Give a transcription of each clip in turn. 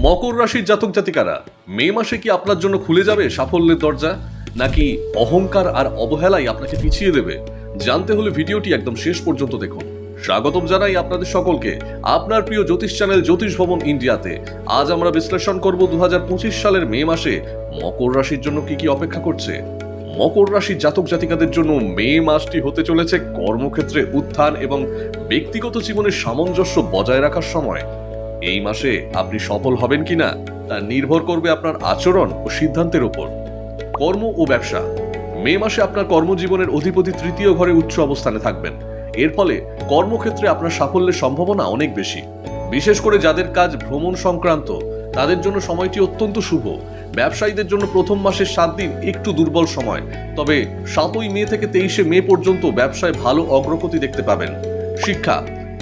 মকর রাশির জাতক জাতিকারা মে মাসে কি আপনার জন্য খুলে যাবে সাফল্যের দরজা, নাকি অহংকার আর অবহেলাই আপনাকে পিছিয়ে দেবে? জানতে হলে ভিডিওটি একদম শেষ পর্যন্ত দেখুন। স্বাগতম জানাই আপনাদের সকলকে আপনার প্রিয় জ্যোতিষ চ্যানেল জ্যোতিষ ভবন ইন্ডিয়াতে। আজ আমরা বিশ্লেষণ করব 2025 সালের মে মাসে মকর রাশির জন্য কি কি অপেক্ষা করছে। মকর রাশির জাতক জাতিকাদের জন্য মে মাসটি হতে চলেছে কর্মক্ষেত্রে উত্থান এবং ব্যক্তিগত জীবনের সামঞ্জস্য বজায় রাখার সময়। এই মাসে আপনি সফল হবেন কিনা তা নির্ভর করবে আপনার আচরণ ও সিদ্ধান্তের উপর। কর্ম ও ব্যবসা। মে মাসে আপনার কর্মজীবনের অধিপতি তৃতীয় ঘরে উচ্চ অবস্থানে থাকবেন। এর ফলে কর্মক্ষেত্রে আপনার সাফল্যের সম্ভাবনা অনেক বেশি। বিশেষ করে যাদের কাজ ভ্রমণ সংক্রান্ত তাদের জন্য সময়টি অত্যন্ত শুভ। ব্যবসায়ীদের জন্য প্রথম মাসের 7 দিন একটু দুর্বল সময়, তবে 7ই মে থেকে 23শে মে পর্যন্ত ব্যবসায় ভালো অগ্রগতি দেখতে পাবেন।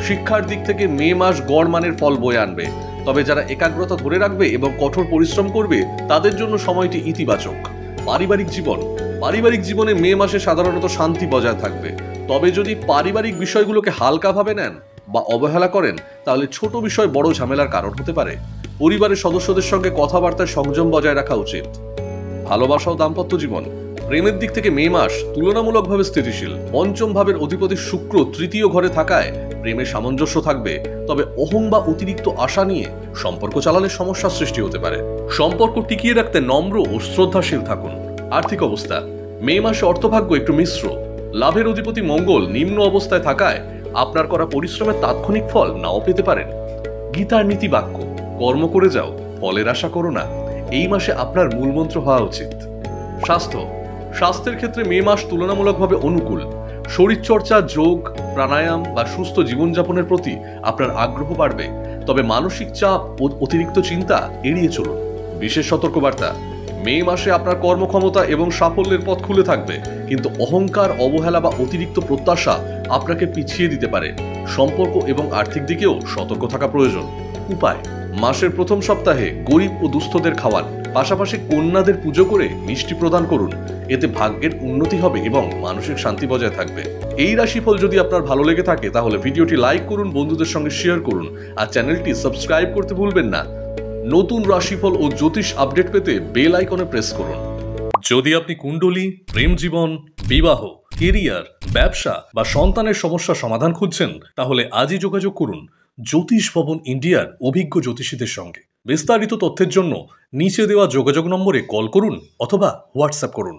শিক্ষার দিক থেকে মে মাস গড় মানের ফল বয়ে আনবে, তবে যারা একাগ্রতা ধরে রাখবে এবং কঠোর পরিশ্রম করবে তাদের জন্য সময়টি ইতিবাচক। পারিবারিক জীবনে মে মাসে সাধারণত শান্তি বজায় থাকবে, তবে যদি পারিবারিক বিষয়গুলোকে হালকাভাবে নেন বা অবহেলা করেন তাহলে ছোট বিষয় বড় ঝামেলার কারণ হতে পারে। পরিবারের সদস্যদের সঙ্গে কথাবার্তায় সংযম বজায় রাখা উচিত। ভালোবাসা ও দাম্পত্য জীবন। প্রেমের দিক থেকে মে মাস তুলনামূলকভাবে স্থিতিশীল। পঞ্চম ভাবের অধিপতি শুক্র তৃতীয় ঘরে থাকায় প্রেমে সামঞ্জস্য থাকবে, তবে অহং বা অতিরিক্ত আশা নিয়ে সম্পর্ক চালালে সমস্যার সৃষ্টি হতে পারে। সম্পর্ক টিকিয়ে রাখতে নম্র ও শ্রদ্ধাশীল থাকুন। আর্থিক অবস্থা। মে মাসে অর্থভাগ্য একটু মিশ্র। লাভের অধিপতি মঙ্গল নিম্ন অবস্থায় থাকায় আপনার করা পরিশ্রমের তাৎক্ষণিক ফল নাও পেতে পারেন। গীতার নীতি বাক্য, কর্ম করে যাও, ফলের আশা করো না, এই মাসে আপনার মূলমন্ত্র হওয়া উচিত। স্বাস্থ্যের ক্ষেত্রে মে মাস তুলনামূলকভাবে অনুকূল। শরীরচর্চা, যোগ, প্রাণায়াম বা সুস্থ জীবনযাপনের প্রতি আপনার আগ্রহ বাড়বে, তবে মানসিক চাপ ও অতিরিক্ত চিন্তা এড়িয়ে চলুন। বিশেষ সতর্কবার্তা। মে মাসে আপনার কর্মক্ষমতা এবং সাফল্যের পথ খুলে থাকবে, কিন্তু অহংকার, অবহেলা বা অতিরিক্ত প্রত্যাশা আপনাকে পিছিয়ে দিতে পারে। সম্পর্ক এবং আর্থিক দিকেও সতর্ক থাকা প্রয়োজন। উপায়। মাসের প্রথম সপ্তাহে গরিব ও দুস্থদের খাওয়ান, পাশাপাশি কন্যাদের পুজো করে মিষ্টি প্রদান করুন। এতে ভাগ্যের উন্নতি হবে এবং মানসিক শান্তি বজায় থাকবে। এই রাশিফল যদি আপনার ভালো লেগে থাকে তাহলে ভিডিওটি লাইক করুন, বন্ধুদের সঙ্গে শেয়ার করুন আর চ্যানেলটি সাবস্ক্রাইব করতে ভুলবেন না। নতুন রাশিফল ও জ্যোতিষ আপডেট পেতে বেল আইকনে প্রেস করুন। যদি আপনি কুণ্ডলী, প্রেম জীবন, বিবাহ, কেরিয়ার, ব্যবসা বা সন্তানের সমস্যা সমাধান খুঁজছেন তাহলে আজই যোগাযোগ করুন জ্যোতিষ ভবন ইন্ডিয়ার অভিজ্ঞ জ্যোতিষীদের সঙ্গে। বিস্তারিত তথ্যের জন্য নিচে দেওয়া যোগাযোগ নম্বরে কল করুন অথবা হোয়াটসঅ্যাপ করুন।